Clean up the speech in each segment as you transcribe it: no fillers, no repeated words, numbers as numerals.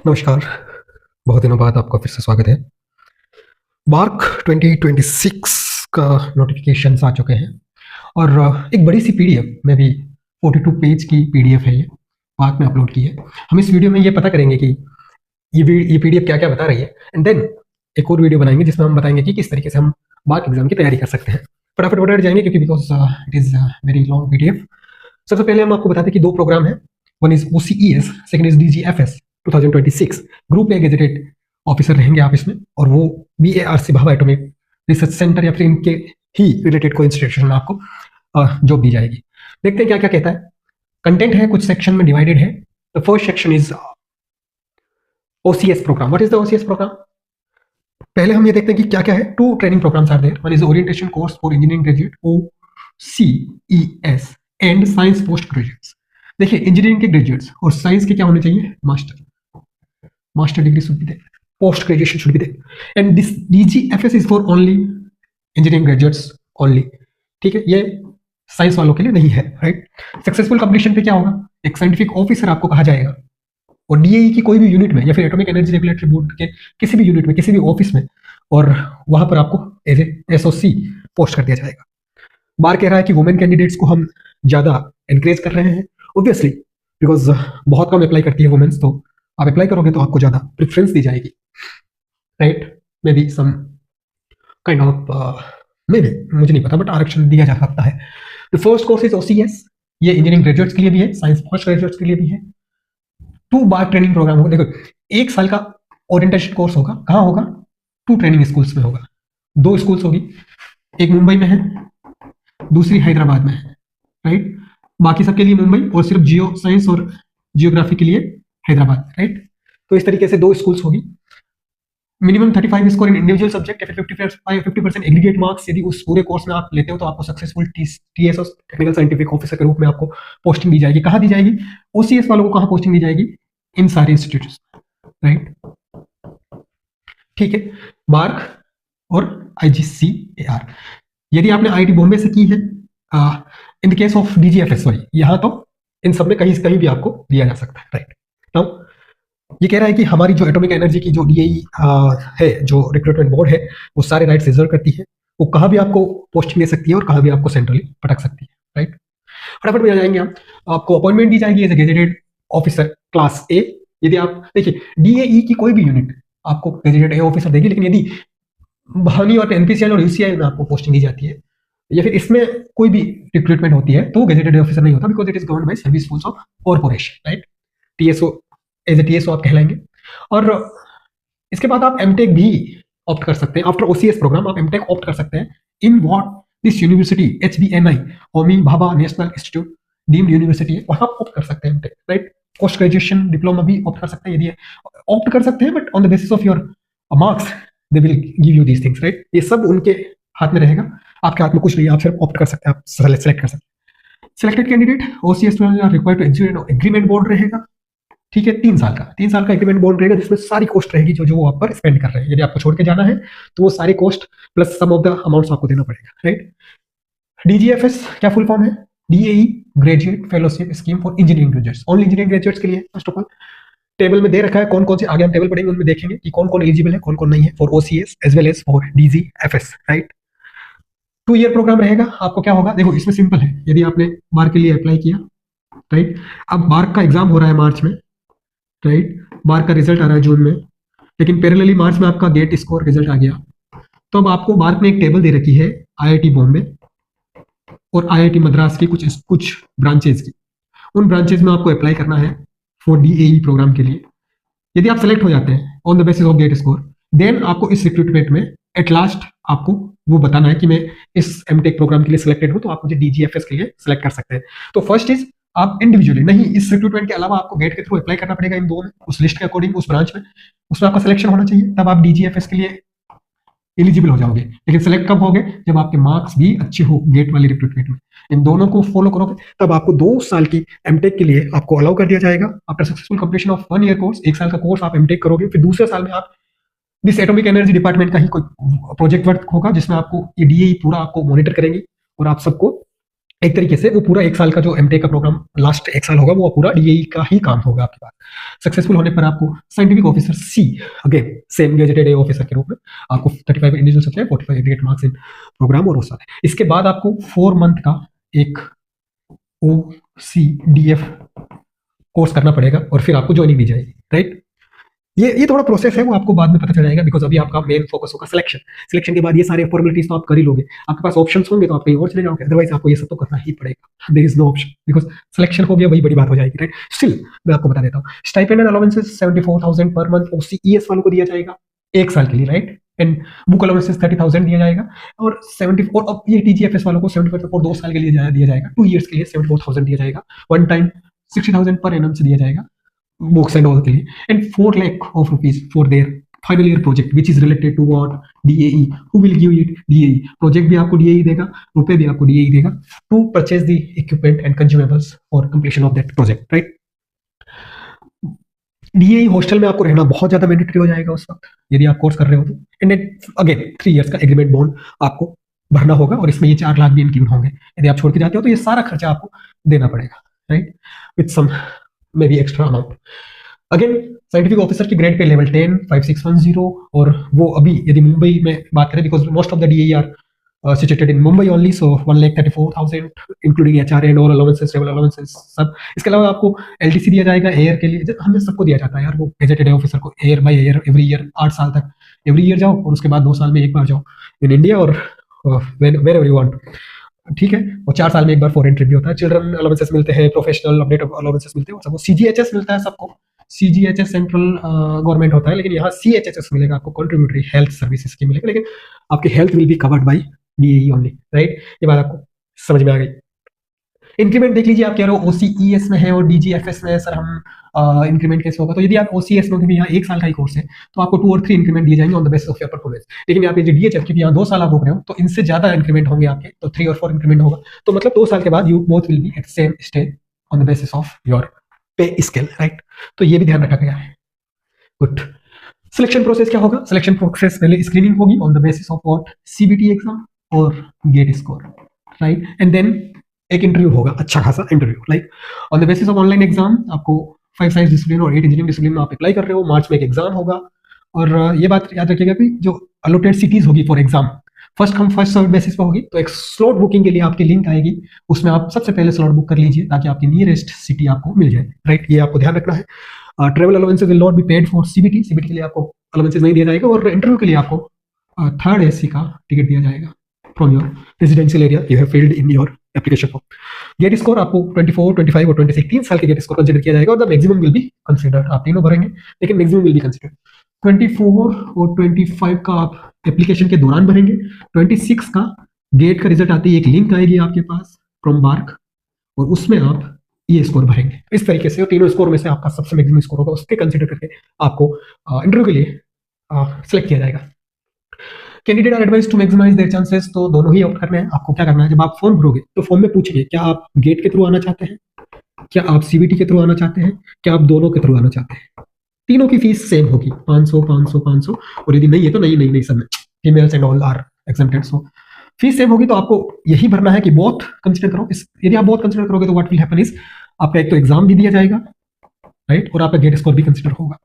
नमस्कार। बहुत दिनों बाद आपका फिर से स्वागत है। मार्क 2026 का नोटिफिकेशंस आ चुके हैं और एक बड़ी सी पीडीएफ में भी 42 पेज की पीडीएफ है। ये मार्क में अपलोड की है। हम इस वीडियो में ये पता करेंगे कि ये पीडीएफ क्या क्या बता रही है एंड देन एक और वीडियो बनाएंगे जिसमें हम बताएंगे कि किस तरीके से हम मार्क एग्जाम की तैयारी कर सकते हैं। फटाफट जाएंगे क्योंकि because it is very long PDF. सबसे पहले हम आपको बताते हैं कि दो प्रोग्राम है। One is OCES, second is DGFS 2026। Group A gazetted officer रहेंगे आप इसमें, और वो BARC Bhabha atomic research centre या फिर इनके ही रिलेटेड कोई इंस्टीट्यूशन में आपको जॉब दी जाएगी। देखते हैं क्या क्या कहता है। कंटेंट है, कुछ सेक्शन में डिवाइडेड है। The first section is OCS program. What is the OCS program? पहले हम ये देखते हैं कि क्या क्या है। 2 training programs are there. One is orientation course for engineering graduate OCES and science post graduates. देखिए, इंजीनियरिंग के ग्रेजुएट्स और साइंस के क्या होने चाहिए? Master degree should be there, post graduation should be there, and this DGFS is for only engineering graduates only. ठीक है, ये साइंस वालों के लिए नहीं है, राइट। सक्सेसफुल कंप्लीशन पे क्या होगा? एक साइंटिफिक ऑफिसर आपको कहा जाएगा, और DAE की कोई भी यूनिट में या फिर एटॉमिक एनर्जी रेगुलेटरी बोर्ड के किसी भी यूनिट में, किसी भी ऑफिस में, और वहां पर आपको एज ए SOC पोस्ट कर दिया जाएगा। बार कह रहा है कि वुमेन कैंडिडेट्स को हम ज्यादा एनकरेज कर रहे हैं, ऑब्वियसली, बिकॉज बहुत कम अप्लाई करती है वुमेन्स, तो आप अप्लाई करोगे तो आपको ज्यादा प्रेफरेंस दी जाएगी, right. May be some kind of may be, मुझे नहीं पता, बट आरक्षण दिया जा सकता है। The first course is OCS। ये इंजीनियरिंग ग्रेजुएट्स के लिए भी है, साइंस पोस्ट ग्रेजुएट्स के लिए भी है। 2 बार ट्रेनिंग प्रोग्राम होगा। देखो, 1 साल का ओरिएंटेशन कोर्स होगा। कहाँ होगा? 2 ट्रेनिंग स्कूल्स में होगा। 2 स्कूल्स होगी, एक मुंबई में है, दूसरी हैदराबाद में है, राइट। बाकी सबके लिए मुंबई, और सिर्फ जियो साइंस और जियोग्राफी के लिए हैदराबाद, राइट। तो इस तरीके से 2 स्कूल्स होगी। Minimum 35 score in individual subject या फिर 50% एग्रीगेट मार्क्स यदि उस पूरे कोर्स में आप लेते हो तो आपको successful TSO technical scientific officer के रूप में आपको पोस्टिंग दी जाएगी। कहाँ दी जाएगी? OCS वालों को कहाँ पोस्टिंग दी जाएगी? इन सारे इंस्टीट्यूट्स, राइट। ठीक है, मार्क और IGCAR। यदि आपने IIT बॉम्बे से की है, in the case of DGFS, sorry, यहाँ तो इन सब में कहीं भी आपको दिया जा सकता है, राइट। नाउ ये कह रहा है कि हमारी जो एटॉमिक एनर्जी की जो DAE है, जो रिक्रूटमेंट बोर्ड है, वो सारे राइट्स रिजर्व करती है। वो कहाँ भी आपको पोस्टिंग दे सकती है और कहाँ भी आपको सेंट्रली पटक सकती है, राइट। फटाफट में आ जाएंगे हम। आपको अपॉइंटमेंट दी जाएगी as a gazetted officer class A। यदि आप देखिए, DAE की कोई भी यूनिट आपको गेजेटेड A ऑफिसर देगी, लेकिन यदि भवानी और NPCL और UCI में आपको पोस्टिंग दी जाती है या फिर इसमें कोई भी रिक्रूटमेंट होती है, तो गेजेटेड ऑफिसर नहीं होता, because it is governed by service foods of corporation, right. TSO, as a TSO आप कहलाएंगे। और इसके बाद आप MTech भी ऑप्ट कर सकते हैं। आफ्टर OCS प्रोग्राम आप MTech ऑप्ट कर सकते हैं in what this university HBNI, Homi Bhabha national institute deemed university है, वहां ऑप्ट कर सकते हैं MTech, right. Post graduation diploma भी ऑप्ट कर सकते हैं, यदि ऑप्ट कर सकते हैं, but on the basis of your marks they will give you these things, right. ये सब उनके हाथ में रहेगा, आपके हाथ में कुछ नहीं। आप सिर्फ ऑप्ट कर सकते हैं, आप सेलेक्ट कर सकते हैं। Selected candidate OCS required to execute agreement board रहेगा। ठीक है, 3 साल का एग्रीमेंट बॉन्ड रहेगा, जिसमें सारी कॉस्ट रहेगी जो वो आप पर स्पेंड कर रहे हैं। यदि आपको छोड़ के जाना है तो वो सारी cost plus some of the amounts आपको देना पड़ेगा, राइट। DGFS क्या फुल फॉर्म है? DAE graduate fellowship scheme for engineering graduates, only engineering graduates के लिए। फर्स्ट ऑफ ऑल टेबल में दे रखा है कौन कौन से, आगे हम टेबल पढ़ेंगे, उनमें देखेंगे कि कौन कौन एलिजिबल है, कौन कौन नहीं है for OCS as well as for DGFS, right. 2 year program रहेगा। आपको क्या होगा? देखो, इसमें सिंपल है। यदि आपने बार के लिए अप्लाई किया, राइट, अब बार का एग्जाम हो रहा है मार्च में, राइट। बार का रिजल्ट आ रहा है जून में, लेकिन पैरेलली मार्च में आपका गेट स्कोर रिजल्ट आ गया, तो अब आपको बार में एक टेबल दे रखी है IIT बॉम्बे और IIT मद्रास की कुछ ब्रांचेज की। उन ब्रांचेज में आपको अप्लाई करना है फॉर DAE प्रोग्राम के लिए। यदि आप सेलेक्ट हो जाते हैं on the basis of GATE score, then आपको इस रिक्रूटमेंट में एट लास्ट आपको वो बताना है कि मैं इस MTech प्रोग्राम के लिए सिलेक्टेड हूं, तो आप मुझे DGFS के लिए सिलेक्ट कर सकते हैं। तो फर्स्ट इज आप इंडिविजुअली नहीं, इस रिक्रूटमेंट के अलावा आपको गेट के थ्रू अप्लाई करना पड़ेगा इन 2 में, उस लिस्ट के अकॉर्डिंग, उस ब्रांच में, उसमें आपका सिलेक्शन होना चाहिए, तब आप DGFS के लिए एलिजिबल हो जाओगे। लेकिन सिलेक्ट कब होगे? जब आपके मार्क्स भी अच्छे हो गेट वाली रिक्रूटमेंट में। इन दोनों को फॉलो करोगे तब आपको 2 साल की MTech के लिए आपको अलाउ कर दिया जाएगा। After successful completion of 1 year course, 1 साल का कोर्स आप MTech करोगे, फिर दूसरे साल में आप दिस एटॉमिक एनर्जी डिपार्टमेंट का ही कोई प्रोजेक्ट वर्क होगा, जिसमें आपको ये DAE पूरा आपको मॉनिटर करेंगी और आप सबको एक तरीके से वो पूरा 1 साल का जो एमटेक का प्रोग्राम लास्ट 1 साल होगा वो पूरा डीएई का ही काम होगा आपके पास। सक्सेसफुल होने पर आपको scientific officer C, again same gazetted A officer के रूप में आपको 35 individual subject, 45 aggregate marks in program और वो सारे। इसके बाद आपको 4 मंथ का एक OCDF कोर्स करना पड़ेगा और फिर आपको ज्वाइनिंग दी जाएगी, राइट। ये थोड़ा प्रोसेस है, वो आपको बाद में पता चल जाएगा, बिकॉज अभी आपका मेन फोकस होगा सिलेक्शन के बाद ये सारे फॉर्मेलिटीज तो आप कर ही लोगे, आपके पास ऑप्शंस होंगे तो आप कहीं और चले जाओगे, अदरवाइज आपको ये सब तो करना ही पड़ेगा, there is no option, because selection हो गया वही बड़ी बात हो जाएगी, राइट। स्टिल मैं आपको बता देता हूँ, stipend and allowances 74,000 per month OCES वालों को दिया जाएगा 1 साल के लिए, राइट। एंड बुक अलाउंसेस 30,000 दिया जाएगा, और 74, अब ये TGFS वालों को 75 और 2 साल के लिए दिया जाएगा, 2 ईयर्स के लिए 74,000 दिया जाएगा, वन टाइम 60,000 पर एनम से दिया जाएगा books and all के लिए, and 4 lakh of rupees for their final year project which is related to what DAE, who will give it DAE, project भी आपको DAE देगा, रुपए भी आपको DAE देगा to purchase the equipment and consumables for completion of that project, right। DAE hostel में आपको रहना बहुत ज्यादा मैंडेटरी हो जाएगा उस वक्त यदि आप कोर्स कर रहे हो तो, एंड अगेन 3 इयर्स का एग्रीमेंट बॉन्ड आपको भरना होगा, और इसमें ये 4 लाख भी इंक्लूड होंगे, यदि आप छोड़ के जाते हो तो ये सारा खर्चा आपको देना पड़ेगा, right, with some may be extra amount. Again scientific officer की ग्रेड पे लेवल 10 5610, और वो अभी यदि मुंबई में बात करें, because most of the DAE are situated in Mumbai only, so 1,34,000 including HR and और अलाउंसेस, ट्रैवल अलाउंसेस सब। इसके अलावा आपको LTC दिया जाएगा एयर के लिए, हमें सबको दिया जाता है यार, वो गेजेटेड ऑफिसर को air by air every year 8 साल तक एवरी ईयर जाओ, और उसके बाद 2 साल में एक बार जाओ इन इंडिया और वेर एवर यू वांट, ठीक है। और 4 साल में एक बार फॉरेन ट्रिप भी होता है, चिल्ड्रन अलाउंसेस मिलते हैं, प्रोफेशनल अपडेट अलाउंसेस मिलते हैं, सबको CGHS मिलता है सबको, CGHS सेंट्रल गवर्नमेंट होता है, लेकिन यहाँ CHHS मिलेगा आपको, कंट्रीब्यूटरी हेल्थ सर्विसेज की मिलेगा, लेकिन आपकी health will be covered by DAE only, right. ये बात आपको समझ में आ गई। इंक्रीमेंट देख लीजिए, आप कह रहे हो OCES में है और DGFS में है, सर हम इंक्रीमेंट कैसे होगा, तो यदि आप OCS में, क्योंकि यहाँ 1 साल का ही कोर्स है, तो आपको 2 और 3 इंक्रीमेंट दिए जाएंगे on the basis of your performance, लेकिन आप ये DHF क्योंकि यहाँ 2 साल आप रोक रहे हो तो इनसे ज्यादा इंक्रीमेंट होंगे आपके, तो 3 और 4 इंक्रीमेंट होगा, तो मतलब 2 साल के बाद you both will be at same stage on the basis of your pay scale, right. तो ये भी ध्यान रखा गया है, गुड। सिलेक्शन प्रोसेस क्या होगा, सिलेक्शन प्रोसेस पहले स्क्रीनिंग होगी on the basis of what CBT exam और GATE score, right, and then एक इंटरव्यू होगा, अच्छा खासा interview, like on the basis of online exam. आपको 5 साइंस डिसिप्लिन और 8 इंजीनियरिंग डिसिप्लिन में आप अप्लाई कर रहे हो, मार्च में एक एग्जाम होगा, और ये बात याद रखिएगा कि जो अलोटेड सिटीज होगी for exam, first come first serve basis पर होगी, तो एक स्लॉट बुकिंग के लिए आपकी लिंक आएगी, उसमें आप सबसे पहले स्लॉट बुक कर लीजिए ताकि आपकी नियरेस्ट सिटी आपको मिल जाए, राइट। ये आपको ध्यान रखना है। Travel allowances will not be paid for CBT के लिए आपको अलाउंसेस नहीं दिया जाएगा, और इंटरव्यू के लिए आपको 3rd AC का टिकट दिया जाएगा from your residential area you have filled in your application form. GATE score आपको 24, 25 और 26 3 साल के गेट स्कोर कंसीडर किया जाएगा, और the maximum will be considered, आप तीनों भरेंगे लेकिन मैक्सिमम विल बी कंसीडर्ड। 24 और 25 का आप एप्लीकेशन के दौरान भरेंगे, 26 का गेट का रिजल्ट आते ही एक लिंक आएगी आपके पास फ्रॉम बार्क, और उसमें आप ये स्कोर भरेंगे। इस तरीके से तीनों स्कोर में से आपका सबसे मैक्सिमम स्कोर होगा, उसके कंसीडर करके आपको इंटरव्यू के लिए सिलेक्ट किया जाएगा। Candidate are advise to maximize their chances, तो दोनों ही ऑप्ट करने हैं। आपको क्या करना है, जब आप फॉर्म भरोगे तो फॉर्म में पूछेंगे क्या आप गेट के थ्रू आना चाहते हैं, क्या आप CBT के थ्रू आना चाहते हैं, क्या आप दोनों के थ्रू आना चाहते हैं। तीनों की फीस सेम होगी, 500 500 500, और यदि नहीं है तो नहीं सब में females and all are exempted, so fees same होगी। तो आपको यही भरना है कि बोथ कंसीडर करो। यदि आप बोथ कंसीडर करोगे तो व्हाट विल हैपन इज आपका एक तो एग्जाम भी दिया जाएगा, राइट, और आपका गेट स्कोर भी कंसीडर होगा।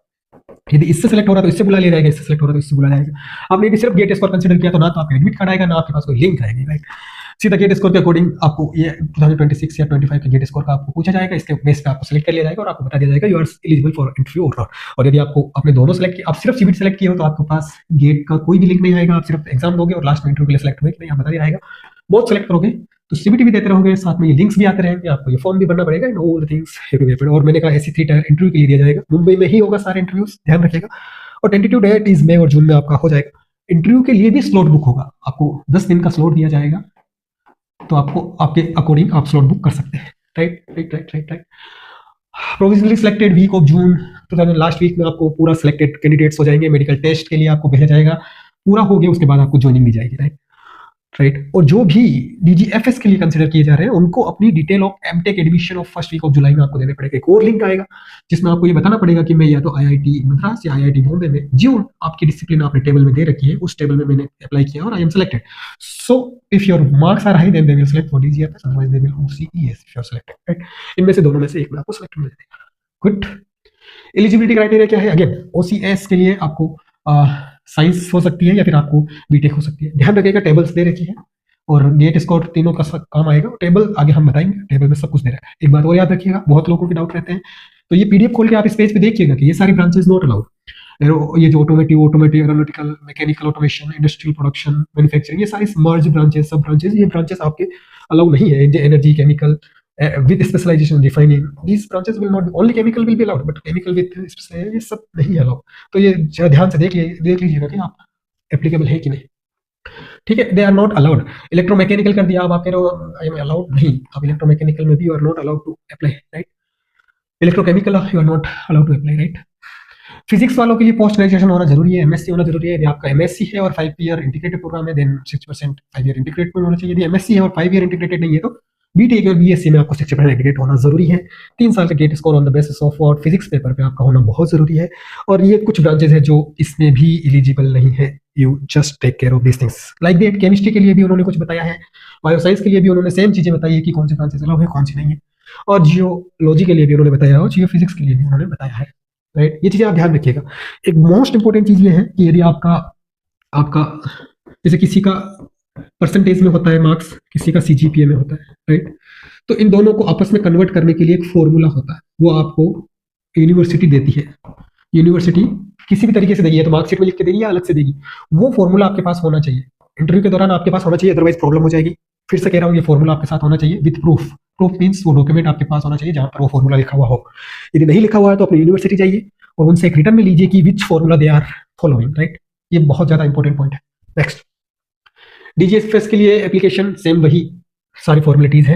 यदि इससे सेलेक्ट हो रहा है तो इससे बुला लिया जाएगा, इससे सेलेक्ट हो रहा है तो इससे बुला जाएगा। आपने यदि सिर्फ गेट स्कोर कंसीडर किया तो ना तो आपका एडमिट कार्ड आएगा, ना आपके पास कोई लिंक आएगी, राइट। सीधा गेट स्कोर के अकॉर्डिंग आपको ये 2026 या 25 के गेट स्कोर का आपको पूछा जाएगा, इसके बेस पे आपको सेलेक्ट कर लिया जाएगा और आपको बता दिया जाएगा you are eligible for interview और नॉट। और यदि आपको आपने दोनों सेलेक्ट किया, आप सिर्फ CBT सेलेक्ट किए हो तो आपके पास गेट का कोई भी लिंक नहीं आएगा, आप सिर्फ एग्जाम दोगे और लास्ट में इंटरव्यू के लिए सेलेक्ट हुए कि नहीं आप बता दिया जाएगा। बहुत सेलेक्ट करोगे तो CBT भी देते रहोगे, साथ में ये लिंक्स भी आते रहेंगे, आपको ये फॉर्म भी भरना पड़ेगा and all the things have to be happened. और मैंने कहा ऐसी 3 टायर इंटरव्यू के लिए दिया जाएगा, मुंबई में ही होगा सारे इंटरव्यूज, ध्यान रखिएगा। और टेंटेटिव डेट इज मई और जून में आपका हो जाएगा। इंटरव्यू के लिए भी स्लॉट बुक होगा, आपको 10 दिन का स्लॉट दिया जाएगा, तो आपको आपके अकॉर्डिंग आप स्लॉट बुक कर सकते हैं, right. Provisionally selected week of June 2000 last week में आपको पूरा सिलेक्टेड कैंडिडेट्स हो जाएंगे। मेडिकल टेस्ट के लिए आपको भेजा जाएगा, पूरा हो गया उसके बाद आपको ज्वाइनिंग दी जाएगी, राइट। राइट। और जो भी DGFS के लिए कंसिडर किए जा रहे हैं उनको अपनी detail of MTech admission of first week of July में आपको देने पड़ेगा। एक और लिंक आएगा जिसमें आपको ये बताना पड़ेगा कि मैं या तो IIT मद्रास या IIT बॉम्बे में जो आपकी डिसिप्लिन आपने टेबल में दे रखी है उस टेबल में मैंने अप्लाई किया और I am selected. So if your marks are high then they will select for DGFS, otherwise they will OCES if you are selected, right. इनमें से दोनों में से एक में आपको सेलेक्ट मिल जाएगा। गुड। एलिजिबिलिटी क्राइटेरिया क्या है? अगेन OCS के लिए आपको साइंस हो सकती है या फिर आपको बीटेक हो सकती है। ध्यान रखिएगा टेबल्स दे रखी है और गेट स्कोर तीनों का काम आएगा। टेबल आगे हम बताएंगे, टेबल में सब कुछ दे रखा है। एक बात और याद रखिएगा, बहुत लोगों के डाउट रहते हैं, तो ये PDF खोल के आप इस पेज पे देखिएगा कि ये सारी ब्रांचेस नॉट अलाउड। ये जो automotive aeronautical, mechanical automation, industrial production, manufacturing, ये सारी मर्ज ब्रांचेस, सब ब्रांचेस, ये ब्रांचेस आपके अलाउ नहीं है। Energy, chemical with specialization refining, these branches will not be, only chemical will be allowed, but chemical with specialization ये सब नहीं अलाउ। तो ये जरा ध्यान से देख लीजिएगा कि आप एप्लीकेबल है कि नहीं, ठीक है। They are not allowed. Electromechanical कर दिया, आप कह रहे हो आई एम अलाउड, नहीं, आप इलेक्ट्रोमैकेनिकल में भी you are not allowed to apply, right. Electrochemical you are not allowed to apply, right. Physics वालों के लिए पोस्ट ग्रेजुएशन होना जरूरी है, MSc होना जरूरी है। यदि आपका MSc है और 5 ईयर इंटीग्रेटेड प्रोग्राम है देन 6% 5 ईयर इंटीग्रेटेड में होना चाहिए। यदि MSc है और 5 ईयर इंटीग्रेटेड नहीं है तो BTech और BSc में आपको 6% एग्रीगेट होना जरूरी है। 3 साल का GATE score on the basis of what physics paper पे आपका होना बहुत जरूरी है। और ये कुछ ब्रांचेस है जो इसमें भी एलिजिबल नहीं है। You just take care of this things like that. Chemistry के लिए भी उन्होंने कुछ बताया है, बायोसाइंस के लिए भी उन्होंने सेम चीजें बताई है कि कौन सी ब्रांचेस अलाउ है, कौन सी नहीं है। और जियोलॉजी के लिए भी उन्होंने बताया और जियोफिजिक्स के लिए भी उन्होंने बताया है, राइट। ये चीजें आप ध्यान रखिएगा। एक मोस्ट इंपॉर्टेंट चीज ये है कि यदि आपका जैसे किसी का परसेंटेज में होता है मार्क्स, किसी का CGPA में होता है, राइट। तो इन दोनों को आपस में कन्वर्ट करने के लिए एक फॉर्मूला होता है, वो आपको यूनिवर्सिटी देती है। यूनिवर्सिटी किसी भी तरीके से देगी, तो मार्कशीट में लिख के देगी या अलग से देगी, वो फॉर्मूला आपके पास होना चाहिए। इंटरव्यू के दौरान आपके पास होना चाहिए, अदरवाइज प्रॉब्लम हो जाएगी। फिर से कह रहा हूँ, ये फॉर्मूला आपके साथ होना चाहिए विद प्रूफ। प्रूफ मीन्स वो डॉक्यूमेंट आपके पास होना चाहिए जहां पर वो फॉर्मूला लिखा हुआ हो। यदि नहीं लिखा हुआ है तो अपनी यूनिवर्सिटी जाइए और उनसे एक रिटर्न में लीजिए कि which formula they are following, right. ये बहुत ज्यादा इंपॉर्टेंट पॉइंट है। नेक्स्ट, DGFS के लिए एप्लीकेशन सेम वही सारी फॉर्मेलिटीज है।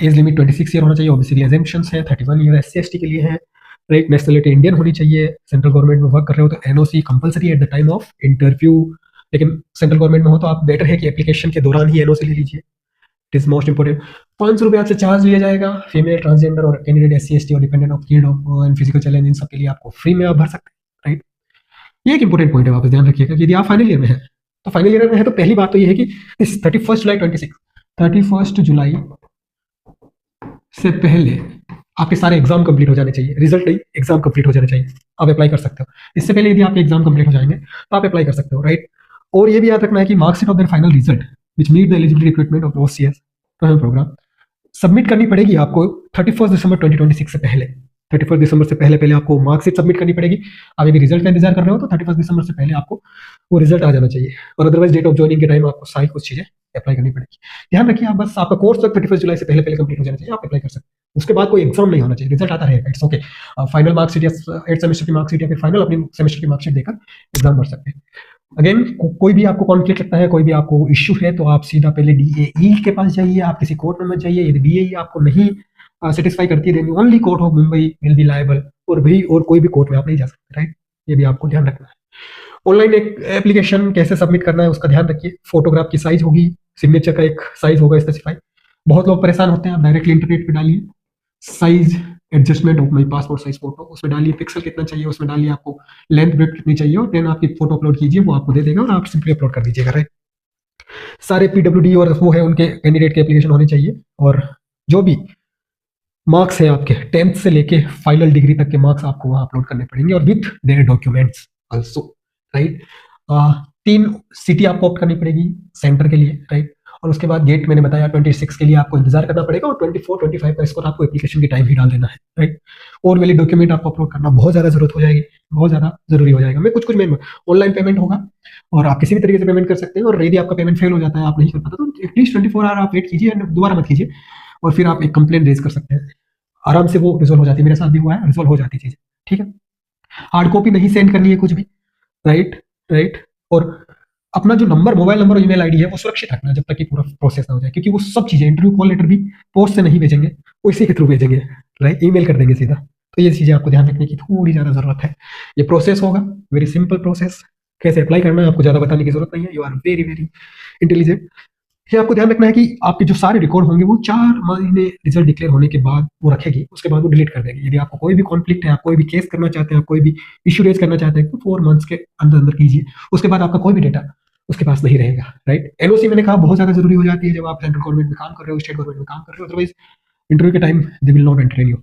एज लिमिट 26 ईयर होना चाहिए, ऑब्वियसली एग्जेम्पशंस है। 31 ईयर SC/ST के लिए है, राइट। नेशनलिटी इंडियन होनी चाहिए। सेंट्रल गवर्नमेंट में वर्क कर रहे हो तो NOC compulsory at the time of interview, लेकिन सेंट्रल गवर्नमेंट में हो तो आप बेटर है कि एप्लीकेशन के दौरान ही NOC ले लीजिए। It is most important. 500 रुपये आपसे चार्ज लिया जाएगा। फीमेल, ट्रांसजेंडर और कैंडिडेट SC/ST और dependent of kid and physical challenge, इन सब के लिए आपको फ्री में आप भर सकते हैं, राइट। ये एक इंपॉर्टेंट पॉइंट है, वापस ध्यान रखिएगा कि यदि आप फाइनल ईयर में है तो फाइनल ईयर में है तो पहली बात तो ये है कि 31 जुलाई से पहले आपके सारे एग्जाम कंप्लीट हो जाने चाहिए। रिजल्ट नहीं, एग्जाम कंप्लीट हो जाने चाहिए, आप अप्लाई कर सकते हो। इससे पहले यदि आपके एग्जाम कंप्लीट हो जाएंगे तो आप अप्लाई कर सकते हो, राइट। और ये भी याद रखना है कि marksheet of their final result which meet the eligibility recruitment of OCS program submit करनी पड़ेगी आपको 31 दिसंबर 2026 से पहले। 31 दिसंबर से पहले आपको मार्कशीट सबमिट करनी पड़ेगी। आप यदि रिजल्ट का इंतजार कर रहे हो तो 31 दिसंबर से पहले आपको वो रिजल्ट आ जाना चाहिए। और अदरवाइज डेट ऑफ ज्वाइनिंग के टाइम आपको सारी कुछ चीजें अप्लाई करनी पड़ेगी। ध्यान रखिए, आप बस आपका कोर्स तक 31 जुलाई से पहले कंप्लीट हो जाना चाहिए, आप अप्लाई कर सकते हैं। उसके बाद कोई एग्जाम नहीं होना चाहिए, रिजल्ट आता रहेगा, इट्स ओके। फाइनल मार्कशीट या 8th सेमेस्टर की मार्कशीट या फिर फाइनल अपनी सेमेस्टर की मार्कशीट देकर एग्जाम भर सकते हैं। अगेन, कोई भी आपको कॉन्फ्लिक्ट लगता है, कोई भी आपको इश्यू है तो आप सीधा पहले DAE के पास जाइए, आप किसी कोर्ट में मत जाइए। यदि BAE आपको नहीं सेटिस्फाई करती है then only court of Mumbai will be liable, और कोई भी कोर्ट में आप नहीं जा सकते, राइट। ये भी आपको ध्यान रखना है। ऑनलाइन एक एप्लीकेशन कैसे सबमिट करना है उसका ध्यान रखिए। फोटोग्राफ की साइज होगी, सिग्नेचर का एक साइज होगा स्पेसिफाई। बहुत लोग परेशान होते हैं, आप डायरेक्टली इंटरनेट पे डालिए size adjustment of my passport size photo, उसमें डालिए पिक्सल कितना चाहिए, उसमें डालिए आपको लेंथ ब्रेथ कितनी चाहिए और देन आपकी फोटो अपलोड कीजिए, वो आपको दे देगा और आप सिंपली अपलोड कर दीजिएगा, राइट। सारे PWD और वो है उनके कैंडिडेट के एप्लीकेशन होने चाहिए। और जो भी मार्क्स है आपके 10th से लेके फाइनल डिग्री तक के मार्क्स आपको वहां अपलोड करने पड़ेंगे और with their documents also, right. 3 city आपको ऑप्ट करनी पड़ेगी सेंटर के लिए, राइट। और उसके बाद गेट मैंने बताया 26 के लिए आपको इंतजार करना पड़ेगा और 24-25 का स्कोर आपको एप्लीकेशन की टाइम ही डाल देना है, राइट। और वाली डॉक्यूमेंट आपको अपलोड करना बहुत ज्यादा जरूरत हो जाएगी, बहुत ज्यादा जरूरी हो जाएगा। मैं कुछ ऑनलाइन पेमेंट होगा और आप किसी भी तरीके से पेमेंट कर सकते हैं। और यदि आपका पेमेंट फेल हो जाता है, आप नहीं कर पाता, तो एटलीस्ट 24 आवर आप वेट कीजिए, दोबारा मत कीजिए और फिर आप एक कंप्लेंट रेज कर सकते हैं। आराम से वो रिजोल्व हो जाती है, मेरे साथ भी हुआ है, रिजोल्व हो जाती है चीजें, ठीक है। हार्ड कॉपी नहीं सेंड करनी है कुछ भी, राइट। और अपना जो नंबर, मोबाइल नंबर और ईमेल आईडी है वो सुरक्षित रखना जब तक कि पूरा प्रोसेस ना हो जाए, क्योंकि वो सब चीजें, इंटरव्यू कॉल लेटर भी पोस्ट से नहीं भेजेंगे, वो इसी के थ्रू भेजेंगे, राइट। ईमेल कर देंगे सीधा। तो ये चीजें आपको ध्यान रखने की थोड़ी ज्यादा जरूरत है। ये प्रोसेस होगा, वेरी सिंपल प्रोसेस, कैसे अप्लाई करना है आपको ज़्यादा बताने की जरूरत नहीं है, you are very very intelligent. ये आपको ध्यान रखना है कि आपके जो सारे रिकॉर्ड होंगे वो 4 महीने रिजल्ट डिक्लेयर होने के बाद वो रखेगी, उसके बाद वो डिलीट कर देगी। यदि आपको कोई भी कॉन्फ्लिक्ट है, आप कोई भी केस करना चाहते हैं, आप कोई भी इशू रेज करना चाहते हैं, तो 4 मंथ्स के अंदर अंदर कीजिए, उसके बाद आपका कोई भी डेटा उसके पास नहीं रहेगा, राइट। एनओसी मैंने कहा बहुत ज्यादा जरूरी हो जाती है जब आप सेंट्रल गवर्नमेंट में काम कर रहे हो, स्टेट गवर्नमेंट में काम कर रहे हो, अदरवाइज इंटरव्यू के time they will not entertain you.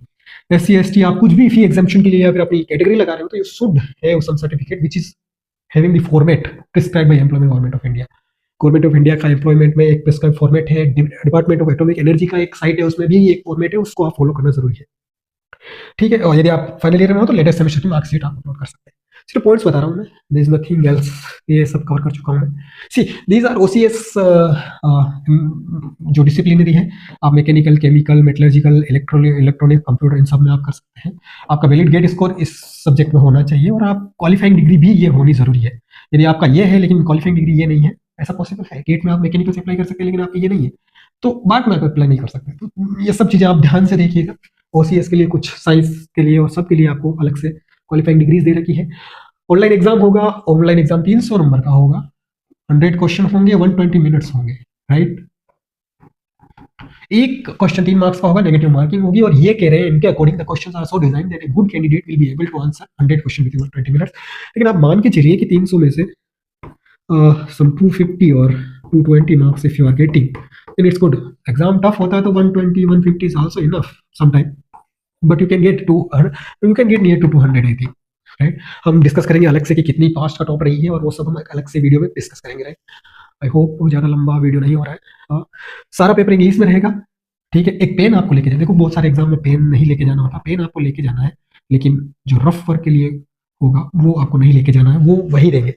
SC ST आप कुछ भी फी एग्जाम्पशन के लिए या फिर अपनी कैटेगरी लगा रहे हो तो you should have some certificate which is having the format prescribe by employment government of India. Government of India का एम्प्लॉयमेंट में एक प्रिस्क्राइब फॉर्मेट है, डिपार्टमेंट ऑफ एटॉमिक एनर्जी का एक साइट है, उसमें भी एक फॉर्मेट है, उसको आप फॉलो करना जरूरी है, ठीक है। और यदि आप फाइनल ईयर में हो तो लेटेस्ट सेमेस्टर की मार्कशीट आप अपलोड कर सकते हैं। सिर्फ पॉइंट्स बता रहा हूँ मैं, देयर इज नथिंग एल्स, ये सब कवर कर चुका हूँ मैं। सी दीज आर OCS जो डिसिप्लिन है, आप mechanical, chemical, metallurgical, electronic, computer, इन सब में आप कर सकते हैं। आपका वैलिड गेट स्कोर इस सब्जेक्ट में होना चाहिए और आप क्वालिफाइंग डिग्री भी ये होनी जरूरी है। यदि आपका ये है लेकिन क्वालिफाइंग डिग्री ये नहीं है, ऐसा पॉसिबल है, गेट में आप मैकेनिकल से अप्लाई कर सकते हैं लेकिन आपका ये नहीं है तो बाद में आप अप्लाई नहीं कर सकते। तो ये सब चीजें आप ध्यान से देखिएगा। OCS के लिए कुछ, साइंस के लिए और सब के लिए आपको अलग से क्वालिफाइंग डिग्रीज दे रखी है। ऑनलाइन एग्जाम होगा, ऑनलाइन एग्जाम 300 नंबर का होगा, 100 क्वेश्चन होंगे, 120 मिनट्स होंगे, राइट। एक क्वेश्चन 3 मार्क्स का होगा, नेगेटिव मार्किंग होगी, और ये कह रहे हैं इनके according the questions are so design that a good candidate will be able to answer 100 question within 20 minutes. लेकिन आप मान के चलिए कि 300 में से some 250 or 220 marks if you are getting, then it's good. Exam tough होता है तो 120 150 is also enough sometime, but you can get near to 200 I think, right? हम डिस्कस करेंगे अलग से कि कितनी पास्ट कट ऑफ रही है और वो सब हम अलग से वीडियो में डिस्कस करेंगे, राइट। आई होप वो ज़्यादा लंबा वीडियो नहीं हो रहा है। सारा पेपर इंग्लिश में रहेगा, ठीक है। एक पेन आपको लेके जाना, देखो बहुत सारे एग्जाम में पेन नहीं लेके जाना होता, पेन आपको लेके जाना है, लेकिन जो रफ वर्क के लिए होगा वो आपको नहीं लेके जाना है, वो वही देंगे।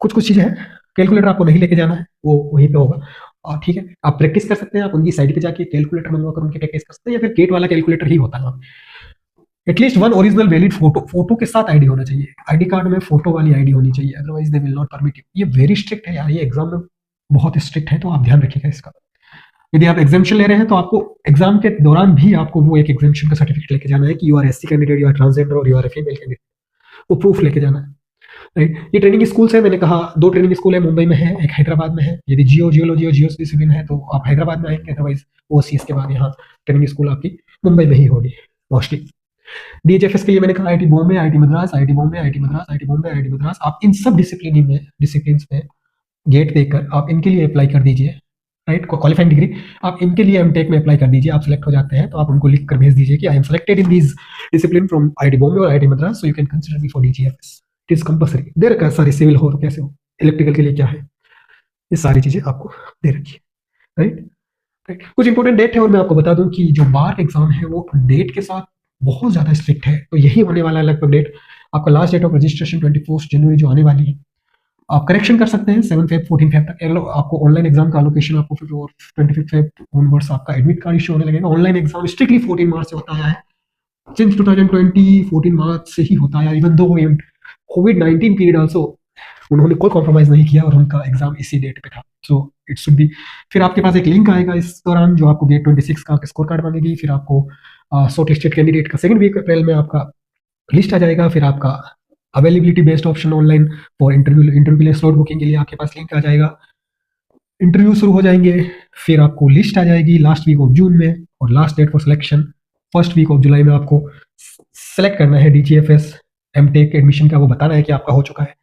कुछ कुछ चीज़ें हैं, कैलकुलेटर आपको नहीं लेके जाना है, वो वहीं पे होगा, और ठीक है। आप प्रैक्टिस कर सकते हैं, आप उनकी साइट पे जाके कैलकुलेटर मंगवा कर उनकी प्रैक्टिस कर सकते हैं, या फिर गेट वाला कैलकुलेटर ही होता है। एटलीस्ट 1 ओरिजिनल वैलिड फोटो के साथ आईडी होना चाहिए, आईडी कार्ड में फोटो वाली आईडी होनी चाहिए, otherwise they will not permit you. ये वेरी स्ट्रिक्ट है यार, ये एग्जाम में बहुत स्ट्रिक्ट है, तो आप ध्यान रखिएगा इसका। यदि आप एग्जामिशन ले रहे हैं तो आपको एग्जाम के दौरान भी आपको वो एक एग्जामिशन का सर्टिफिकेट लेके जाना है कि you are SC candidate, you are transgender और यू आर फीमेल कैंडिडेट, वो प्रूफ लेके जाना है, राइट। ये ट्रेनिंग स्कूल है, मैंने कहा 2 ट्रेनिंग स्कूल है, मुंबई में है, एक हैदराबाद में है। यदि जियोलॉजी और जियो डिसिप्लिन है तो आप हैदराबाद में आएंगे, अदरवाइज OCS के बाद यहाँ ट्रेनिंग स्कूल आपकी मुंबई में ही होगी मोस्टली। DHFS के लिए मैंने कहा IIT Bombay, IIT Madras, IIT Bombay, IIT Madras, IIT Bombay, IIT Madras. आप इन सब डिसिप्लिन में गेट देकर आप इनके लिए अप्लाई कर दीजिए, राइट। क्वालिफाइंग डिग्री आप इनके लिए एमटेक में अप्लाई कर दीजिए। आप सेलेक्ट हो जाते हैं तो आप उनको लिख कर भेज दीजिए कि I am selected in this discipline from IIT Bombay और IIT Madras, so you can consider me for DGFS। It is compulsory दे रखा है, सारी सिविल हो तो कैसे हो, इलेक्ट्रिकल के लिए क्या है, ये सारी चीजें आपको दे रखी है, राइट। कुछ इंपॉर्टेंट डेट है और मैं आपको बता दूं कि जो बार एग्जाम है वो डेट के साथ बहुत ज्यादा स्ट्रिक्ट है, तो यही होने वाला है लगभग डेट। आपका लास्ट डेट ऑफ रजिस्ट्रेशन 24 जनवरी जो आने वाली है, आप करेक्शन कर सकते हैं 7 फेब 14 फेब तक। आपको ऑनलाइन एग्जाम का एलोकेशन आपको फिर 25 फेब ऑनवर्ड्स आपका एडमिट कार्ड इशू होने लगेगा। ऑनलाइन एग्जाम स्ट्रिक्टली 14 मार्च से होता है, सिंस 2020 14 मार्च से ही होता है, इवन दो कोविड-19 पीरियड आल्सो उन्होंने कोई कॉम्प्रोमाइज नहीं किया और उनका एग्जाम इसी डेट पे था, सो इट शुड बी। फिर आपके पास एक लिंक आएगा इस दौरान जो आपको गेट 26 का स्कोर कार्ड मांगेगी, फिर आपको शॉर्ट लिस्टेड कैंडिडेट का सेकंड वीक अप्रैल में आपका लिस्ट आ जाएगा, फिर आपका availability based option online for interview के लिए स्लॉट बुकिंग के लिए आपके पास लिंक आ जाएगा, इंटरव्यू शुरू हो जाएंगे, फिर आपको लिस्ट आ जाएगी लास्ट वीक ऑफ जून में, और last date for selection first week of July में आपको सेलेक्ट करना है DGFS एमटेक एडमिशन का, वो बताना है कि आपका हो चुका है,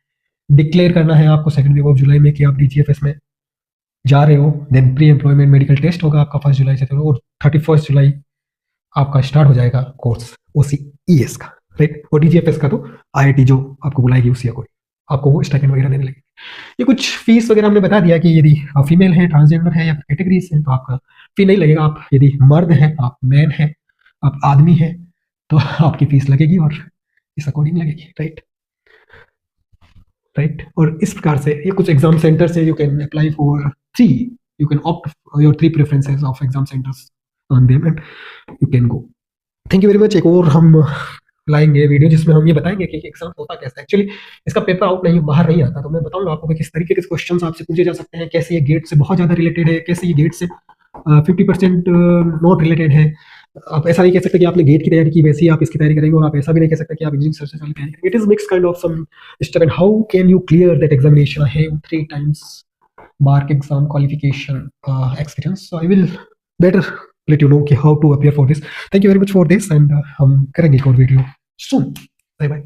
डिक्लेयर करना है आपको सेकंड वीक ऑफ जुलाई में कि आप DGFS में जा रहे हो। Then pre employment medical test होगा आपका 1 जुलाई से, और 31 जुलाई आपका स्टार्ट हो जाएगा कोर्स OCES का, राइट। और DGFS का तो IIT जो आपको बुलाएगी उसी अकॉर्डिंग आपको वो स्टाइपेंड वगैरह देने लगेगी। ये कुछ फीस वगैरह हमने बता दिया कि यदि आप फीमेल है, ट्रांसजेंडर है या कैटेगरीज है तो आपका फी नहीं लगेगा। आप यदि मर्द है, आप मैन है, आप आदमी है तो आपकी फीस लगेगी और इस अकॉर्डिंग लगेगी, राइट। और इस प्रकार से ये कुछ एग्जाम सेंटर से you can apply for 3, you can opt your 3 preferences of exam centres on them and you can go. Thank you very much. एक और हम लाएंगे वीडियो जिसमें हम ये बताएंगे कि एग्जाम होता कैसा है। एक्चुअली इसका पेपर आउट नहीं, बाहर नहीं आता, तो मैं बताऊंगा आपको कि किस तरीके के क्वेश्चंस आपसे पूछे जा सकते हैं, कैसे ये गेट से बहुत ज्यादा रिलेटेड है, कैसे ये गेट से 50% नॉट रिलेटेड है। आप ऐसा नहीं कह सकते कि आपने गेट की तैयारी की वैसे ही आप इसकी तैयारी करेंगे, और आप ऐसा भी नहीं कह सकते कि आप इंजीनियरिंग सर्विसेज वाली तैयारी करेंगे। It is mix kind of some stuff, and how can you clear that examination? I have 3 times bar exam qualification experience, so I will better let you know कि how to appear for this. Thank you very much for this, and हम करेंगे एक और video soon. Bye bye.